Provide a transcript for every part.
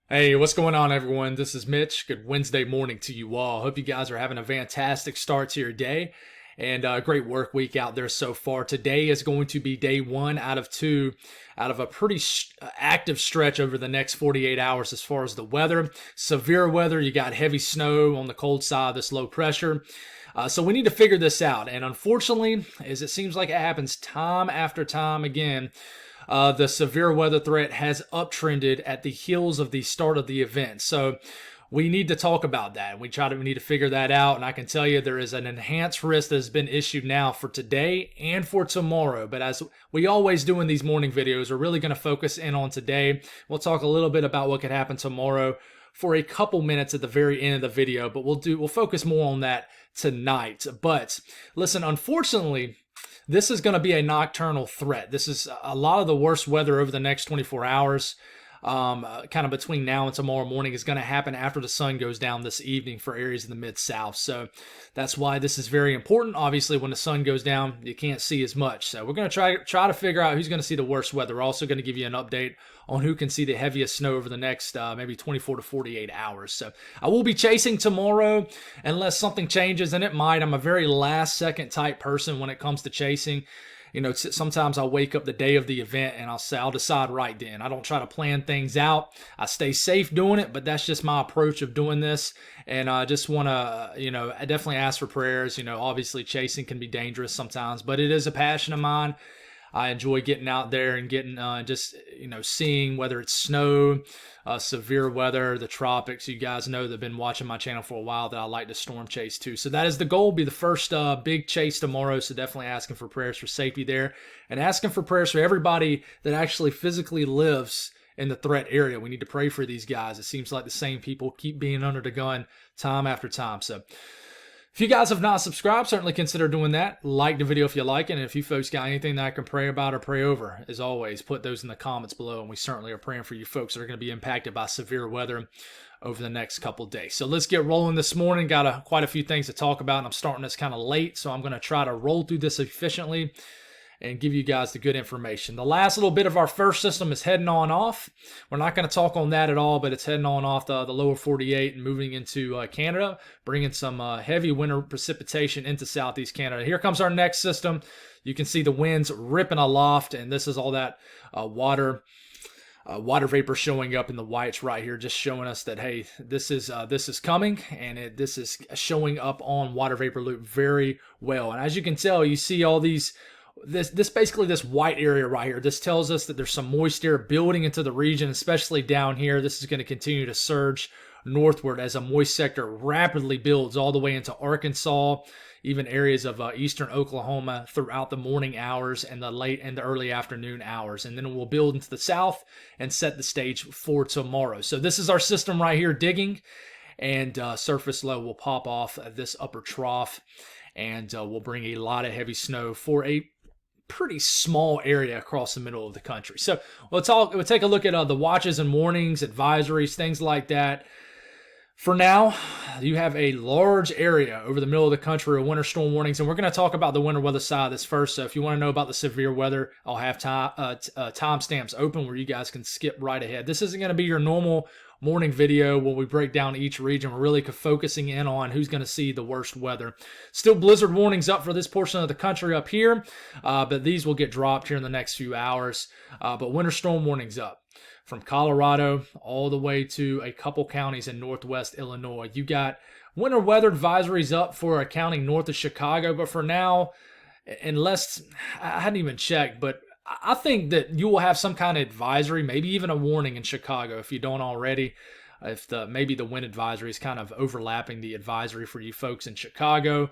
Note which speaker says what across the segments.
Speaker 1: Hey, what's going on, everyone? This is Mitch. Good Wednesday morning to you all. Hope you guys are having a fantastic start to your day and a great work week out there so far. Today is going to be day one out of two out of a pretty active stretch over the next 48 hours as far as the weather. Severe weather, you got heavy snow on the cold side, this low pressure. So we need to figure this out. And unfortunately, as it seems like it happens time after time again, the severe weather threat has uptrended at the heels of the start of the event. So we need to talk about that. We need to figure that out. And I can tell you there is an enhanced risk that has been issued now for today and for tomorrow. But as we always do in these morning videos, we're really going to focus in on today. We'll talk a little bit about what could happen tomorrow for a couple minutes at the very end of the video, but we'll focus more on that tonight. But listen, unfortunately, this is going to be a nocturnal threat. This is a lot of the worst weather over the next 24 hours. Kind of between now and tomorrow morning is going to happen after the sun goes down this evening for areas in the Mid-South. So that's why this is very important. Obviously, when the sun goes down, you can't see as much. So we're going to try to figure out who's going to see the worst weather. We're also going to give you an update on who can see the heaviest snow over the next maybe 24 to 48 hours. So I will be chasing tomorrow unless something changes, and it might. I'm a very last-second type person when it comes to chasing. You know, sometimes I'll wake up the day of the event and I'll decide right then. I don't try to plan things out. I stay safe doing it, but that's just my approach of doing this. And I just want to, I definitely ask for prayers. Obviously chasing can be dangerous sometimes, but it is a passion of mine. I enjoy getting out there and getting seeing whether it's snow, severe weather, the tropics. You guys know that have been watching my channel for a while that I like to storm chase too. So that is the goal, be the first big chase tomorrow. So definitely asking for prayers for safety there and asking for prayers for everybody that actually physically lives in the threat area. We need to pray for these guys. It seems like the same people keep being under the gun time after time. So if you guys have not subscribed, certainly consider doing that. Like the video if you like it. And if you folks got anything that I can pray about or pray over, as always, put those in the comments below. And we certainly are praying for you folks that are going to be impacted by severe weather over the next couple of days. So let's get rolling this morning. Got quite a few things to talk about. And I'm starting this kind of late, so I'm going to try to roll through this efficiently and give you guys the good information. The last little bit of our first system is heading on off. We're not going to talk on that at all, but it's heading on off the lower 48 and moving into Canada, bringing some heavy winter precipitation into southeast Canada. Here comes our next system. You can see the winds ripping aloft, and this is all that water vapor showing up in the whites right here, just showing us that, hey, this is coming, and this is showing up on water vapor loop very well. And as you can tell, you see all these this basically this white area right here. This tells us that there's some moist air building into the region, especially down here. This is going to continue to surge northward as a moist sector rapidly builds all the way into Arkansas, even areas of eastern Oklahoma throughout the morning hours and the late and the early afternoon hours. And then it will build into the south and set the stage for tomorrow. So this is our system right here digging, and surface low will pop off this upper trough, and will bring a lot of heavy snow for a pretty small area across the middle of the country. So we'll take a look at the watches and warnings, advisories, things like that. For now, you have a large area over the middle of the country of winter storm warnings, and we're going to talk about the winter weather side of this first. So if you want to know about the severe weather, I'll have timestamps open where you guys can skip right ahead. This isn't going to be your normal morning video where we break down each region. We're really focusing in on who's going to see the worst weather. Still blizzard warnings up for this portion of the country up here, but these will get dropped here in the next few hours. But winter storm warnings up from Colorado all the way to a couple counties in northwest Illinois. You got winter weather advisories up for a county north of Chicago, but for now, unless I hadn't even checked, but I think that you will have some kind of advisory, maybe even a warning in Chicago if you don't already. If maybe the wind advisory is kind of overlapping the advisory for you folks in Chicago.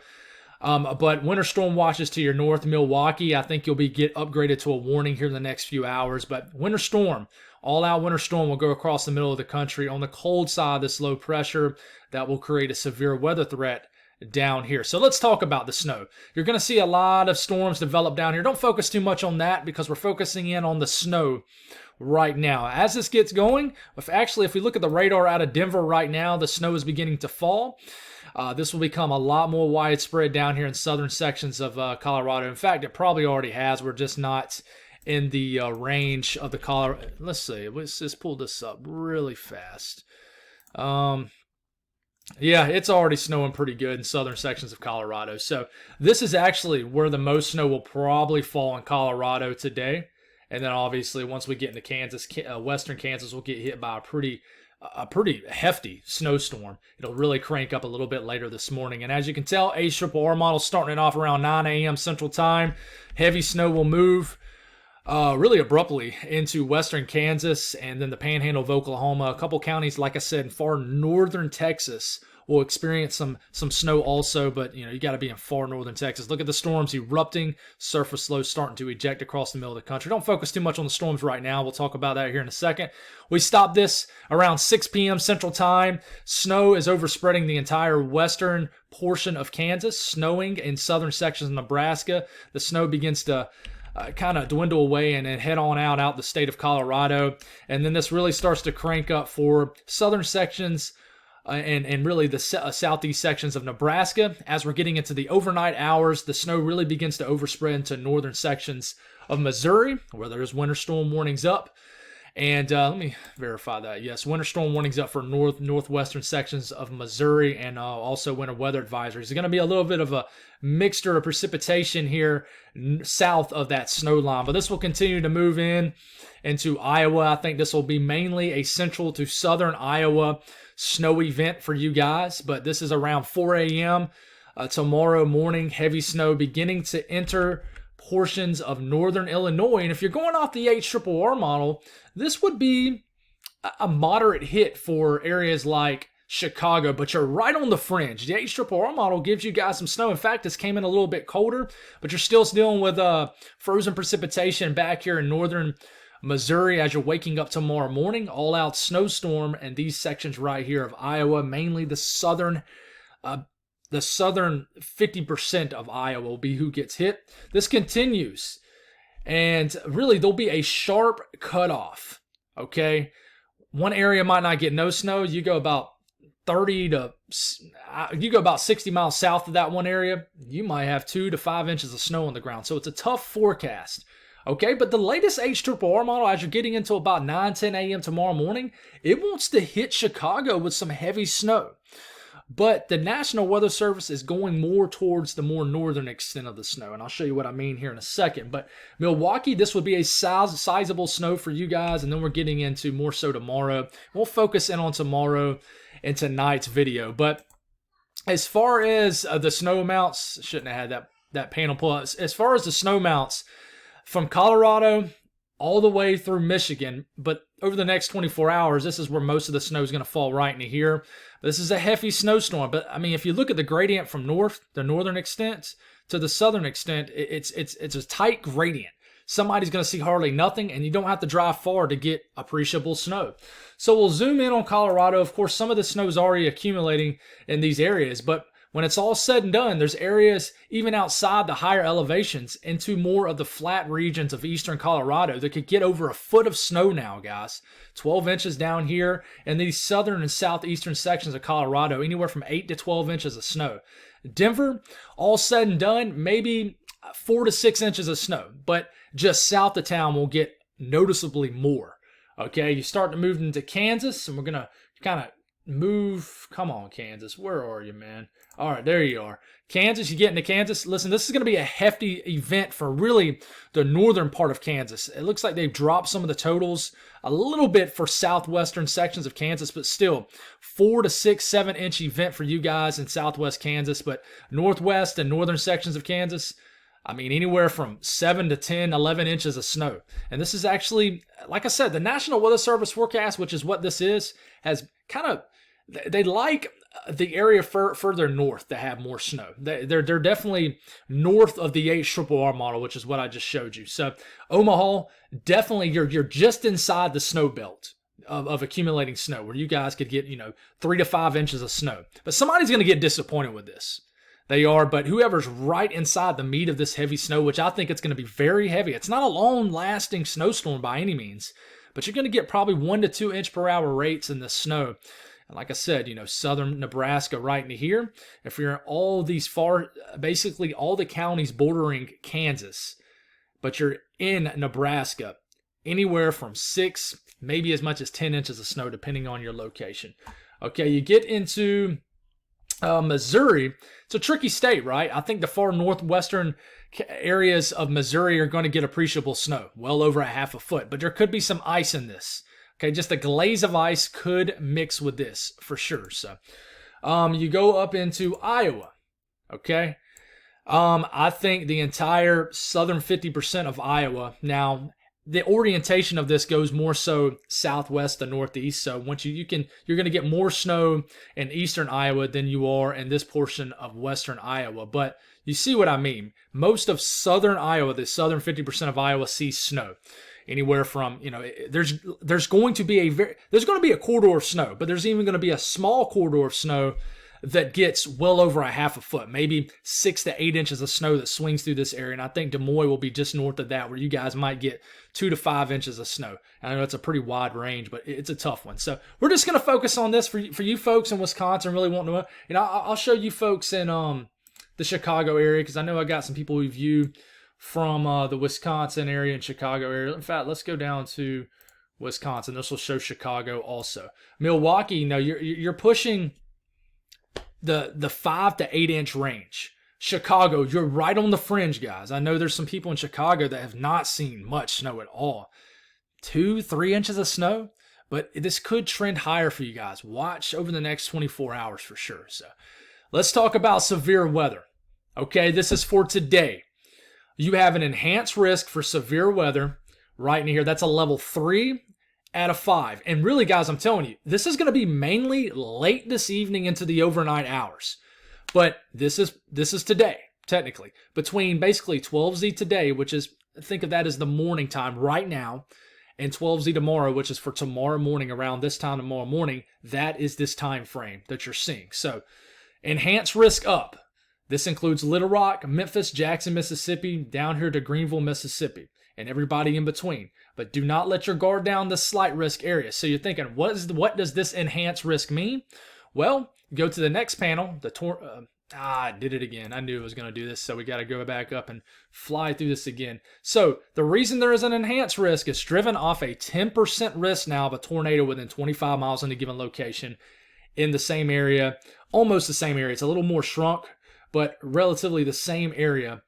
Speaker 1: But winter storm watches to your north, Milwaukee, I think you'll get upgraded to a warning here in the next few hours. But winter storm, all-out winter storm will go across the middle of the country on the cold side of this low pressure that will create a severe weather threat down here. So let's talk about the snow. You're going to see a lot of storms develop down here. Don't focus too much on that because we're focusing in on the snow right now. As this gets going, if we look at the radar out of Denver right now, the snow is beginning to fall. This will become a lot more widespread down here in southern sections of Colorado. In fact, it probably already has. We're just not in the range of the Colorado. Let's see. Let's just pull this up really fast. Yeah, it's already snowing pretty good in southern sections of Colorado. So this is actually where the most snow will probably fall in Colorado today. And then obviously once we get into Kansas, western Kansas will get hit by a pretty hefty snowstorm. It'll really crank up a little bit later this morning. And as you can tell, ARRR model starting it off around 9 a.m. Central Time. Heavy snow will move really abruptly into western Kansas and then the panhandle of Oklahoma. A couple counties, like I said, in far northern Texas will experience some snow also, but you got to be in far northern Texas. Look at the storms erupting, surface low starting to eject across the middle of the country. Don't focus too much on the storms right now. We'll talk about that here in a second. We stopped this around 6 p.m. Central Time. Snow is overspreading the entire western portion of Kansas, snowing in southern sections of Nebraska. The snow begins to kind of dwindle away and then head on out the state of Colorado. And then this really starts to crank up for southern sections and really the southeast sections of Nebraska. As we're getting into the overnight hours, the snow really begins to overspread into northern sections of Missouri, where there's winter storm warnings up. And let me verify that. Yes, winter storm warnings up for northwestern sections of Missouri, and also winter weather advisories. There's going to be a little bit of a mixture of precipitation here south of that snow line, but this will continue to move into Iowa. I think this will be mainly a central to southern Iowa snow event for you guys, but this is around 4 a.m. Tomorrow morning. Heavy snow beginning to enter portions of northern Illinois. And if you're going off the ARRR model, this would be a moderate hit for areas like Chicago, but you're right on the fringe. The ARRR model gives you guys some snow. In fact, this came in a little bit colder, but you're still dealing with frozen precipitation back here in northern Missouri as you're waking up tomorrow morning. All out snowstorm in these sections right here of Iowa, mainly the southern 50% of Iowa will be who gets hit. This continues, and really there'll be a sharp cutoff, okay? One area might not get no snow. You go about 60 miles south of that one area, you might have 2 to 5 inches of snow on the ground. So it's a tough forecast, okay? But the latest ARRR model, as you're getting into about 9, 10 a.m. tomorrow morning, it wants to hit Chicago with some heavy snow. But the National Weather Service is going more towards the more northern extent of the snow, and I'll show you what I mean here in a second. But Milwaukee, this would be a sizable snow for you guys, and then we're getting into more so tomorrow. We'll focus in on tomorrow in tonight's video. But as far as the snow amounts, shouldn't have had that panel pull up. As far as the snow amounts from Colorado all the way through Michigan, but over the next 24 hours, this is where most of the snow is going to fall right into here. This is a hefty snowstorm, but I mean, if you look at the gradient from the northern extent to the southern extent, it's a tight gradient. Somebody's going to see hardly nothing, and you don't have to drive far to get appreciable snow. So we'll zoom in on Colorado. Of course, some of the snow is already accumulating in these areas, but when it's all said and done, there's areas even outside the higher elevations into more of the flat regions of eastern Colorado that could get over a foot of snow now, guys. 12 inches down here in these southern and southeastern sections of Colorado, anywhere from 8 to 12 inches of snow. Denver, all said and done, maybe 4 to 6 inches of snow, but just south of town will get noticeably more. Okay, you start to move into Kansas, and we're going to kind of move. Come on, Kansas. Where are you, man? All right, there you are. Kansas, you get into Kansas. Listen, this is going to be a hefty event for really the northern part of Kansas. It looks like they've dropped some of the totals a little bit for southwestern sections of Kansas, but still 4 to 6, 7 inch event for you guys in southwest Kansas. But northwest and northern sections of Kansas, I mean, anywhere from 7 to 10, 11 inches of snow. And this is actually, like I said, the National Weather Service forecast, which is what this is, has kind of, they like the area further north to have more snow. They're definitely north of the ARRR model, which is what I just showed you. So Omaha, definitely you're just inside the snow belt of accumulating snow, where you guys could get 3 to 5 inches of snow. But somebody's going to get disappointed with this. They are, but whoever's right inside the meat of this heavy snow, which I think it's going to be very heavy. It's not a long-lasting snowstorm by any means, but you're going to get probably 1 to 2 inch per hour rates in the snow. And like I said, southern Nebraska right into here. If you're in all these basically all the counties bordering Kansas, but you're in Nebraska, anywhere from 6, maybe as much as 10 inches of snow, depending on your location. Okay, you get into Missouri. It's a tricky state, right? I think the far northwestern areas of Missouri are going to get appreciable snow, well over a half a foot, but there could be some ice in this. Okay, just a glaze of ice could mix with this for sure. So you go up into Iowa. Okay, I think the entire southern 50% of Iowa. Now, the orientation of this goes more so southwest to northeast. So once you're going to get more snow in eastern Iowa than you are in this portion of western Iowa. But you see what I mean. Most of southern Iowa, the southern 50% of Iowa, sees snow. Anywhere from, there's going to be a corridor of snow, but there's even going to be a small corridor of snow that gets well over a half a foot, maybe 6 to 8 inches of snow that swings through this area. And I think Des Moines will be just north of that, where you guys might get 2 to 5 inches of snow. I know it's a pretty wide range, but it's a tough one. So we're just going to focus on this for you folks in Wisconsin really wanting to, I'll show you folks in the Chicago area, because I know I got some people who view from the Wisconsin area and Chicago area. In fact, let's go down to Wisconsin. This will show Chicago also. Milwaukee, you're pushing the 5 to 8 inch range. Chicago, you're right on the fringe, guys. I know there's some people in Chicago that have not seen much snow at all. 2, 3 inches of snow, but this could trend higher for you guys. Watch over the next 24 hours for sure. So let's talk about severe weather. Okay, this is for today. You have an enhanced risk for severe weather right in here. That's a level 3 out of 5. And really, guys, I'm telling you, this is going to be mainly late this evening into the overnight hours. But this is today, technically. Between basically 12Z today, which is, think of that as the morning time right now, and 12Z tomorrow, which is for tomorrow morning, around this time tomorrow morning, that is this time frame that you're seeing. So, enhanced risk up. This includes Little Rock, Memphis, Jackson, Mississippi, down here to Greenville, Mississippi, and everybody in between. But do not let your guard down the slight risk area. So you're thinking, what does this enhanced risk mean? Well, go to the next panel. I did it again. I knew I was going to do this, so we got to go back up and fly through this again. So the reason there is an enhanced risk is driven off a 10% risk now of a tornado within 25 miles in a given location in the same area, almost the same area. It's a little more shrunk, but relatively the same area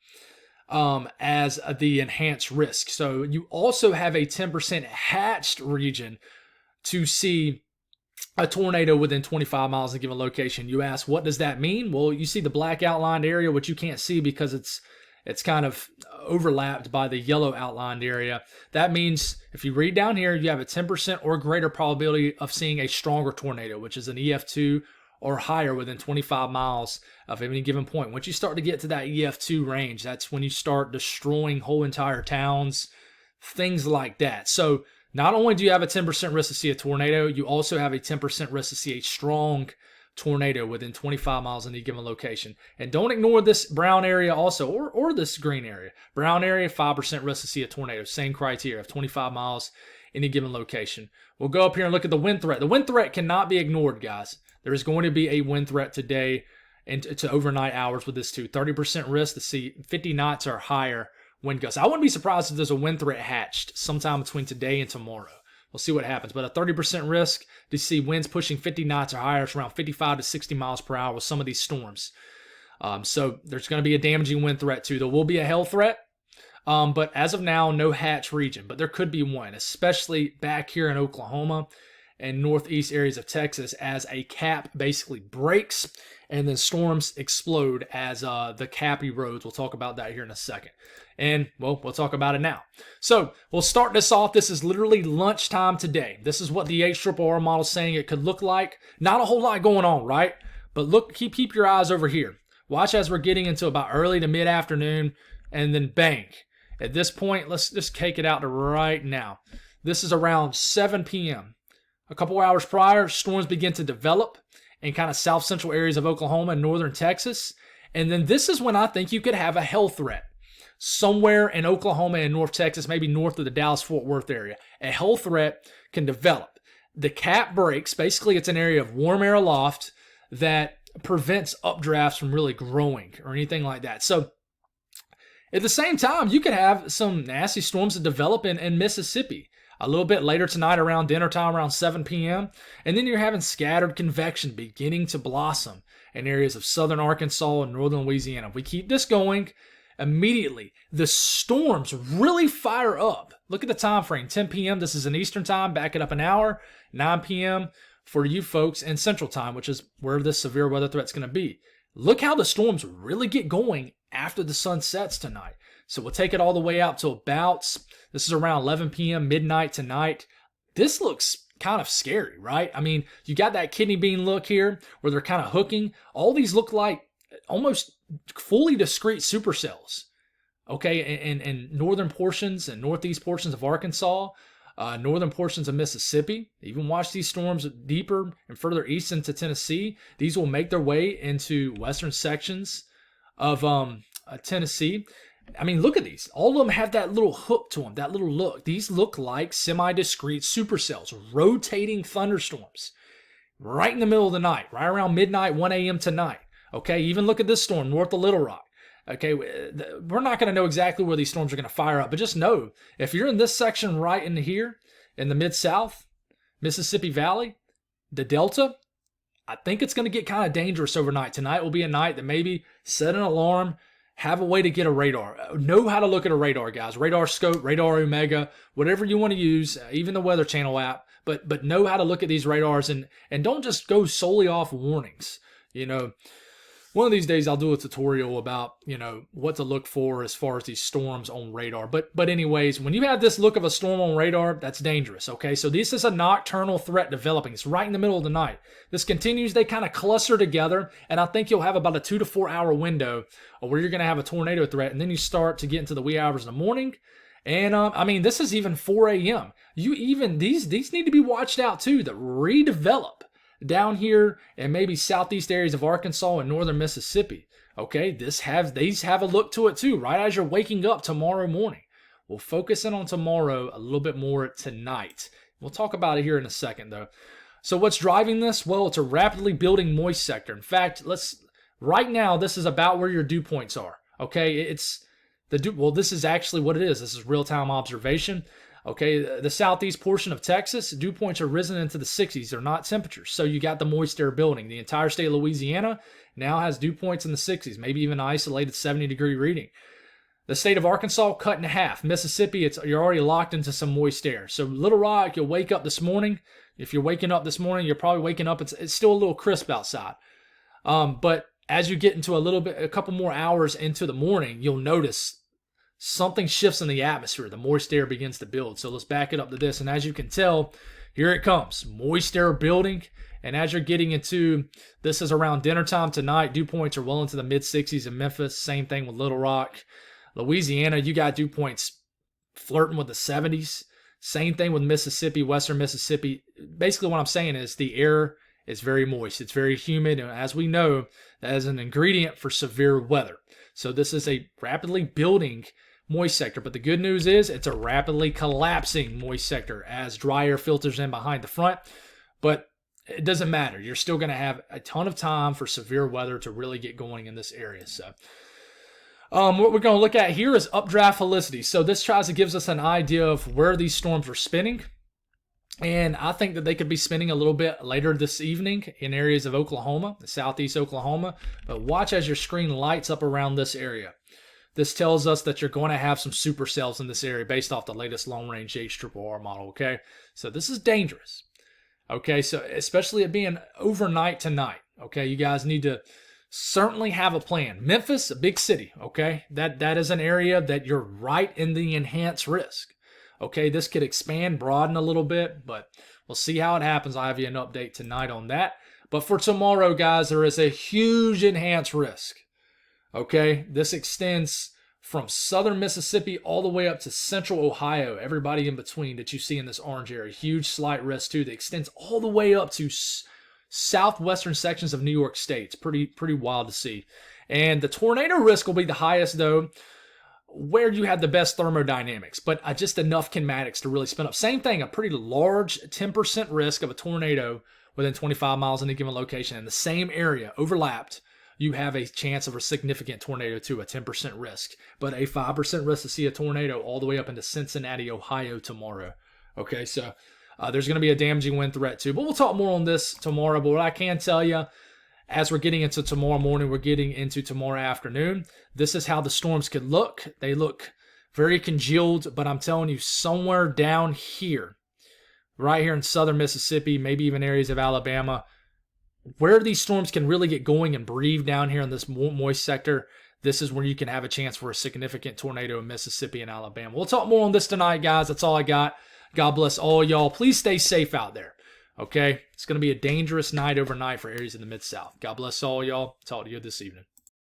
Speaker 1: as the enhanced risk. So you also have a 10% hatched region to see a tornado within 25 miles in a given location. You ask, what does that mean? Well, you see the black outlined area, which you can't see because it's kind of overlapped by the yellow outlined area. That means if you read down here, you have a 10% or greater probability of seeing a stronger tornado, which is an EF2 or higher within 25 miles of any given point. Once you start to get to that EF2 range, that's when you start destroying whole entire towns, things like that. So not only do you have a 10% risk to see a tornado, you also have a 10% risk to see a strong tornado within 25 miles in any given location. And don't ignore this brown area also, or this green area. Brown area, 5% risk to see a tornado. Same criteria of 25 miles in any given location. We'll go up here and look at the wind threat. The wind threat cannot be ignored, guys. There is going to be a wind threat today into overnight hours with this too. 30% risk to see 50 knots or higher wind gusts. I wouldn't be surprised if there's a wind threat hatched sometime between today and tomorrow. We'll see what happens. But a 30% risk to see winds pushing 50 knots or higher. It's around 55 to 60 miles per hour with some of these storms. So there's going to be a damaging wind threat too. There will be a hail threat. But as of now, no hatch region. But there could be one, especially back here in Oklahoma and northeast areas of Texas, as a cap basically breaks and then storms explode as the cap erodes. We'll talk about that here in a second. And, well, we'll talk about it now. So we'll start this off. This is literally lunchtime today. This is what the HRRR model is saying it could look like. Not a whole lot going on, right? But look, keep your eyes over here. Watch as we're getting into about early to mid-afternoon, and then bang. At this point, let's just take it out to right now. This is around 7 p.m. A couple hours prior, storms begin to develop in kind of south-central areas of Oklahoma and northern Texas. And then this is when I think you could have a hail threat somewhere in Oklahoma and North Texas, maybe north of the Dallas-Fort Worth area. A hail threat can develop. The cap breaks. Basically, it's an area of warm air aloft that prevents updrafts from really growing or anything like that. So At the same time, you could have some nasty storms that develop in Mississippi a little bit later tonight around dinner time, around 7 p.m. And then you're having scattered convection beginning to blossom in areas of southern Arkansas and northern Louisiana. If we keep this going, immediately the storms really fire up. Look at the time frame, 10 p.m. This is in Eastern time. Back it up an hour, 9 p.m. for you folks in Central time, which is where this severe weather threat's going to be. Look how the storms really get going after the sun sets tonight. So we'll take it all the way out to about, this is around 11 p.m., midnight tonight. This looks kind of scary, right? I mean, you got that kidney bean look here where they're kind of hooking. All these look like almost fully discrete supercells, okay, in northern portions and northeast portions of Arkansas, northern portions of Mississippi. Even watch these storms deeper and further east into Tennessee. These will make their way into western sections of Tennessee. I mean, look at these. All of them have that little hook to them, that little look. These look like semi-discrete supercells, rotating thunderstorms right in the middle of the night, right around midnight, 1 a.m. tonight. Okay, even look at this storm north of Little Rock. Okay, we're not going to know exactly where these storms are going to fire up, but just know if you're in this section right in here, in the Mid-South, Mississippi Valley, the Delta, I think it's going to get kind of dangerous overnight. Tonight will be a night that maybe set an alarm, have a way to get a radar. Know how to look at a radar, guys. Radar Scope, Radar Omega, whatever you want to use, even the Weather Channel app, but know how to look at these radars and don't just go solely off warnings. You know, one of these days I'll do a tutorial about, you know, what to look for as far as these storms on radar. But anyways, when you have this look of a storm on radar, that's dangerous, okay? So this is a nocturnal threat developing. It's right in the middle of the night. This continues, they kind of cluster together, and I think you'll have about a 2 to 4 hour window where you're going to have a tornado threat, and then you start to get into the wee hours in the morning. And I mean, this is even 4 a.m. These need to be watched out too, that redevelop down here and maybe southeast areas of Arkansas and northern Mississippi. Okay, these have a look to it too, right as you're waking up tomorrow morning. We'll focus in on tomorrow a little bit more tonight. We'll talk about it here in a second though. So what's driving this? Well, it's a rapidly building moist sector. In fact, right now this is about where your dew points are. Okay, this is actually what it is. This is real-time observation. Okay, the southeast portion of Texas, dew points are risen into the 60s. They're not temperatures. So you got the moist air building. The entire state of Louisiana now has dew points in the 60s, maybe even an isolated 70-degree reading. The state of Arkansas cut in half. Mississippi, you're already locked into some moist air. So Little Rock, you'll wake up this morning. If you're waking up this morning, you're probably waking up. It's still a little crisp outside. But as you get into a couple more hours into the morning, you'll notice something shifts in the atmosphere. The moist air begins to build. So let's back it up to this. And as you can tell, here it comes. Moist air building. And as you're getting into, this is around dinner time tonight. Dew points are well into the mid-60s in Memphis. Same thing with Little Rock. Louisiana, you got dew points flirting with the 70s. Same thing with Mississippi, western Mississippi. Basically what I'm saying is the air is very moist. It's very humid. And as we know, that is an ingredient for severe weather. So this is a rapidly building moist sector. But the good news is it's a rapidly collapsing moist sector as dry air filters in behind the front. But it doesn't matter. You're still going to have a ton of time for severe weather to really get going in this area. So what we're going to look at here is updraft helicity. So this gives us an idea of where these storms are spinning. And I think that they could be spinning a little bit later this evening in areas of Oklahoma, southeast Oklahoma. But watch as your screen lights up around this area. This tells us that you're going to have some supercells in this area based off the latest long-range HRRR model, okay? So this is dangerous, okay? So especially it being overnight tonight, okay? You guys need to certainly have a plan. Memphis, a big city, okay? That is an area that you're right in the enhanced risk. Okay, this could expand, broaden a little bit, but we'll see how it happens. I'll have you an update tonight on that. But for tomorrow, guys, there is a huge enhanced risk. Okay, this extends from southern Mississippi all the way up to central Ohio, everybody in between that you see in this orange area. Huge slight risk, too, that extends all the way up to southwestern sections of New York State. It's pretty wild to see. And the tornado risk will be the highest, though, where you have the best thermodynamics, but just enough kinematics to really spin up. Same thing, a pretty large 10% risk of a tornado within 25 miles in a given location in the same area, overlapped. you have a chance of a significant tornado too, a 10% risk, but a 5% risk to see a tornado all the way up into Cincinnati, Ohio tomorrow. Okay, so there's going to be a damaging wind threat too, but we'll talk more on this tomorrow. But what I can tell you, as we're getting into tomorrow morning, we're getting into tomorrow afternoon, this is how the storms could look. They look very congealed, but I'm telling you, somewhere down here, right here in southern Mississippi, maybe even areas of Alabama, where these storms can really get going and breathe down here in this moist sector, this is where you can have a chance for a significant tornado in Mississippi and Alabama. We'll talk more on this tonight, guys. That's all I got. God bless all y'all. Please stay safe out there. Okay? It's going to be a dangerous night overnight for areas in the Mid-South. God bless all y'all. Talk to you this evening.